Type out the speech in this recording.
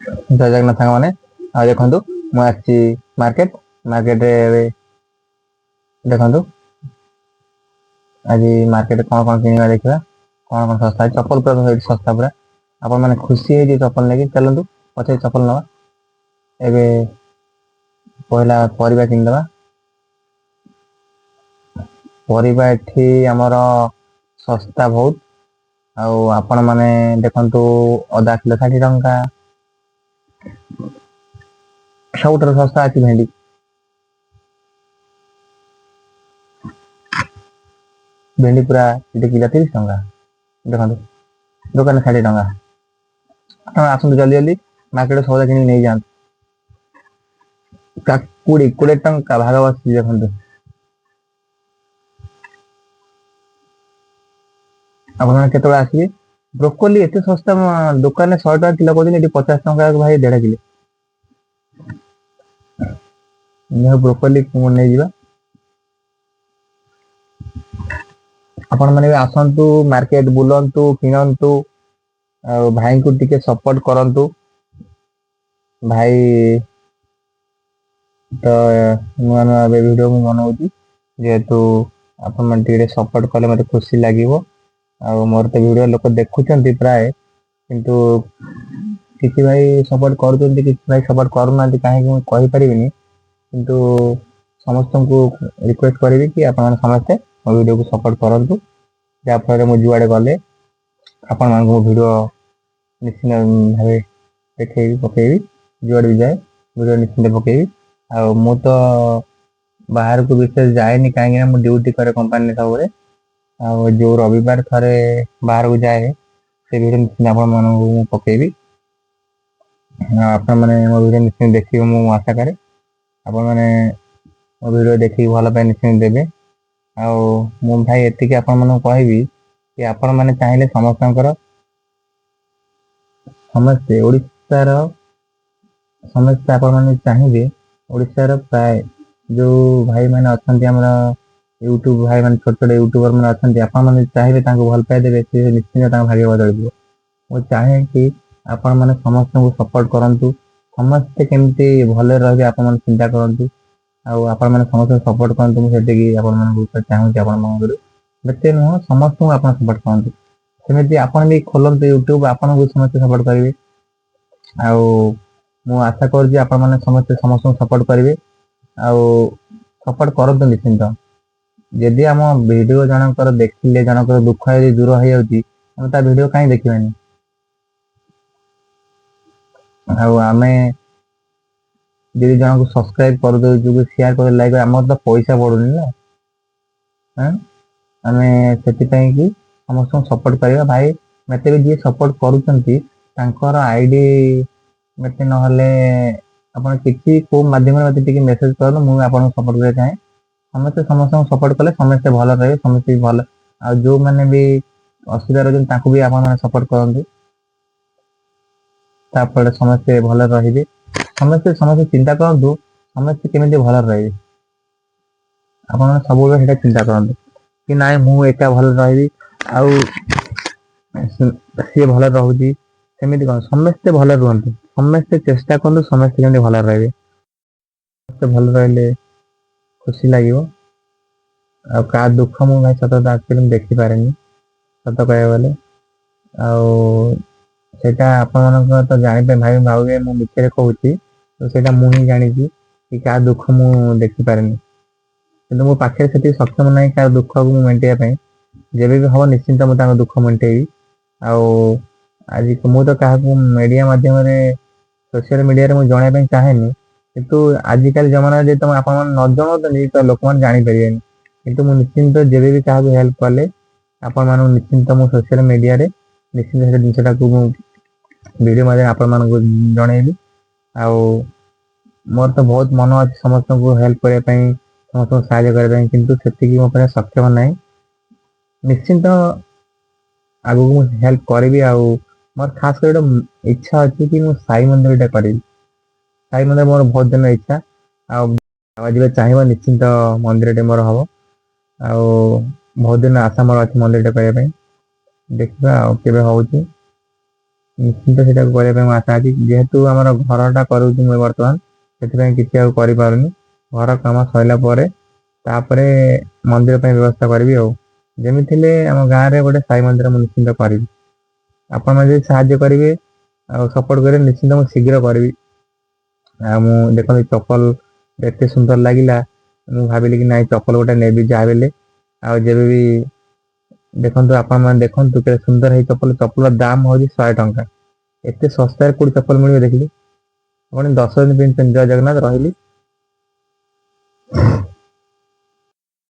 जय जगन्नाथ साଙ୍ଗमाने आ देखंतु मु आछि मार्केट रे देखंतु आज मार्केट कौन किनिबा देखिबा कौन सस्ता है चप्पल पूरा सस्ता पूरा आपण माने खुशी है जे चप्पल लेके चलंतु पछे चप्पल नवा एबे पहला परिबा किनदबा परिबा एठी हमर सस्ता बहुत आउ आपण माने देखंतु अधा किलो 60 टंका सबुठाରୁ सस्ता अछि भेंडी पूरा एटे किलो 30 टंका देखंतु दुकान 60 टंका ଆପଣ ଆସନ୍ତୁ ଜଲ୍ଦି ଜଲ୍ଦି ମାର୍କେଟ ସଉଦା କିଣିକି ନେଇଯାଆନ୍ତୁ କାକୁଡି 20 ଟଙ୍କା ଭାଗ ବସିଛି ଦେଖନ୍ତୁ ଆପଣମାନେ କେତେବେଳେ ଆସିବେ ବ୍ରୋକୋଲି ଏତେ ଶସ୍ତା ଦୋକାନରେ 100 ଟଙ୍କା କିଲୋ କହୁଛନ୍ତି ଏଠି 50 ଟଙ୍କା ଭାଇ 1.5 କିଲୋ ବ୍ରୋକୋଲି ନେଇଯିବା ଆପଣମାନେ ବି ଆସନ୍ତୁ ମାର୍କେଟ ବୁଲନ୍ତୁ କିଣନ୍ତୁ ଆଉ ଭାଇଙ୍କୁ ଟିକେ ସପୋର୍ଟ କରନ୍ତୁ ଭାଇ तो नुआ नुआ वीडियो ମୁଁ ବନାଉଛି ଯେହେତୁ ଆପଣମାନେ ଟିକେ ସପୋର୍ଟ କଲେ ମୋତେ ଖୁସି ଲାଗିବ ଆଉ ମୋର ତ ଭିଡ଼ିଓ ଲୋକ ଦେଖୁଛନ୍ତି ପ୍ରାୟ କିନ୍ତୁ କିଛି ଭାଇ ସପୋର୍ଟ କରୁଛନ୍ତି କିଛି ଭାଇ ସପୋର୍ଟ କରୁନାହାନ୍ତି କାହିଁକି ମୁଁ କହିପାରିବିନି କିନ୍ତୁ ସମସ୍ତଙ୍କୁ ରିକ୍ୱେଷ୍ଟ କରିବି କି ଆପଣମାନେ ସମସ୍ତେ ମୋ ଭିଡ଼ିଓକୁ ସପୋର୍ଟ କରନ୍ତୁ ଯାହାଫଳରେ ମୁଁ ଯୁଆଡ଼େ ଗଲେ ଆପଣମାନଙ୍କୁ ମୋ ଭିଡ଼ିଓ ନିଶ୍ଚିତ ଭାବେ ଦେଖେଇବି ପକେଇବି ଯୁଆଡ଼େ ବି ଯାଏ ଭିଡ଼ିଓ ନିଶ୍ଚିତ ପକେଇବି ଆଉ ମୁଁ ତ ବାହାରକୁ ବିଶେଷ ଯାଏନି କାହିଁକି ନା ମୁଁ ଡ୍ୟୁଟି କରେ କମ୍ପାନୀରେ ସବୁବେଳେ ଆଉ ଯୋଉ ରବିବାର ଥରେ ବାହାରକୁ ଯାଏ ସେ ଭିଡ଼ିଓ ନିଶ୍ଚିତ ଆପଣମାନଙ୍କୁ ମୁଁ ପକେଇବି ଆପଣମାନେ ମୋ ଭିଡ଼ିଓ ନିଶ୍ଚିତ ଦେଖିବେ ମୁଁ ଆଶା କରେ ଆପଣମାନେ ମୋ ଭିଡ଼ିଓ ଦେଖିକି ଭଲ ପାଇ ନିଶ୍ଚିତ ଦେବେ ଆଉ ମୁଁ ଭାଇ ଏତିକି ଆପଣମାନଙ୍କୁ କହିବି कि आपण माने चाहिले समस्तଙ୍କର ସମସ୍ତେ ଓଡ଼ିଶାର ସମସ୍ତେ आपण माने चाहिए ଓଡ଼ିଶାର प्राय जो भाई माने अछंती हमरा यूट्यूब भाई माने छोट छोट यूट्यूबर माने अछंती आपण माने चाहिए तांको भल पाए देबे से निश्चित तांको भाग्य बदल दियो मो चाहे कि आपण माने समस्त को सपोर्ट करंतु समस्त केमती भले रहबे आपण माने चिंता करंतु आ आपण माने समस्त सपोर्ट करंतु मो सेते कि आपण माने बहुत चाहूँ आपण माने बेटे नुह समस्त को आपण सपोर्ट करंतु सेମିତି आपण भी खोलंतु यूट्यूब आपण को समस्त सपोर्ट करिवे आ मु आशा कर जे आपण माने समस्त सपोर्ट करिवे आ सपोर्ट करंतु निश्चित यदि आम वीडियो जनकर देखिले जनकर दुख यदि दूर हो जाउची हम ता वीडियो काई देखिबानी आमे यदि जन को सब्सक्राइब कर दो जो शेयर कर लाइक हमर तो पैसा पड़ुनी ना हां आमे सेति पई कि समस्त सपोर्ट करिवा भाई मते भी जे सपोर्ट करूचंती तांकर आईडी मते न हले आपण किछि को माध्यम रे मते टिके मेसेज करन मु आपण सपोर्ट करे चाहे समस्त सपोर्ट कले समस्त भलो रहे समस्त भलो आ जो माने भी असुविधा रहन ताको भी आपण माने सपोर्ट करंतु तापर समस्त भलो रहिबे समस्त चिंता करंतु समस्त केमिति भलो रहिबे आपण सब हेटा चिंता करंतु कि नाय मु एका भलो रहिबी आ सी भलो रहउची सेमिति कोन समस्त भलो रहंतु समस्त चेष्टा करंतु समस्त केमिति भलो रहिबे समस्त भलो रहले खुशी लागिवो आ का दुख मु भाई सत एक्चुअली देखि पारेनी सत कहया गले आ सेटा आपण मनक तो जानि पे भाई भाउगे मु मिछरे कहूची तो सेटा मु ही जानि कि का दुख मु देखि पारेनी किंतु मो पाखे सेति सक्षम नै का दुख को मु मेंटेया पे जेबे भी हो निश्चिंत मु ताको दुख मेंटेई आ आज मु तो काहा को मीडिया माध्यम रे सोशल मीडिया रे मु जणे पे चाहेनी किंतु आजिकल जमाना जे तुम आपण मन न जणो तो नि तो लोक मन जानि परियन किंतु मु निश्चिंत जेबे भी काहा को हेल्प करले आपण मन निश्चिंत मु सोशल मीडिया रे निश्चिंत हे दिनसटा को मु वीडियो माध्यम आपण मन को जणेबी आ मोर तो बहुत मन अछि समस्त को हेल्प करे पई समस्त को सहायता करे पई किंतु सेति की मो पर सक्षम नै निश्चिंत आगु मु हेल्प करबी आ मोर खास कर इच्छा अछि कि मु साई मंदिर टा करी साई मंदिर मोर बहुत दिन इच्छा आ आज चाहिए निश्चिंत मंदिर टे मोर हबो आ बहुत दिन आशा मोर अछि मंदिर टे करे पई देखबा आ केबे होउची ନିଶ୍ଚିନ୍ତ ସେଇଟାକୁ କରିବା ପାଇଁ ମୁଁ ଆଶା ଅଛି। ଯେହେତୁ ଆମର ଘରଟା କରୁଛି ମୁଁ ବର୍ତ୍ତମାନ, ସେଥିପାଇଁ କିଛି ଆଉ କରିପାରୁନି। ଘର କାମ ସରିଲା ପରେ ତାପରେ ମନ୍ଦିର ପାଇଁ ବ୍ୟବସ୍ଥା କରିବି ଆଉ। ଯେମିତି ହେଲେ ଆମ ଗାଁରେ ଗୋଟେ ସାଇ ମନ୍ଦିର ମୁଁ ନିଶ୍ଚିନ୍ତ କରିବି। ଆପଣମାନେ ଯଦି ସାହାଯ୍ୟ କରିବେ ଆଉ ସପୋର୍ଟ କରିବେ, ନିଶ୍ଚିନ୍ତ ମୁଁ ଶୀଘ୍ର କରିବି। ଆଉ ମୁଁ ଦେଖନ୍ତୁ ଚପଲ ଏତେ ସୁନ୍ଦର ଲାଗିଲା, ମୁଁ ଭାବିଲି କି ନାଇଁ ଚପଲ ଗୋଟେ ନେବି ଯାହା ବି ହେଲେ। ଆଉ ଯେବେ ବି ଦେଖନ୍ତୁ ଆପଣମାନେ ଦେଖନ୍ତୁ କେତେ ସୁନ୍ଦର ହେଇ ଚପଲ, ଚପଲର ଦାମ ହଉଛି 100 ଟଙ୍କା। ଏତେ ଶସ୍ତାରେ କୋଉଠି ଚପଲ ମିଳିବ ଦେଖିଲି। ଆପଣ 10 ଦିନ ପିନ୍ଧୁଛନ୍ତି। ଜୟ ଜଗନ୍ନାଥ, ରହିଲି।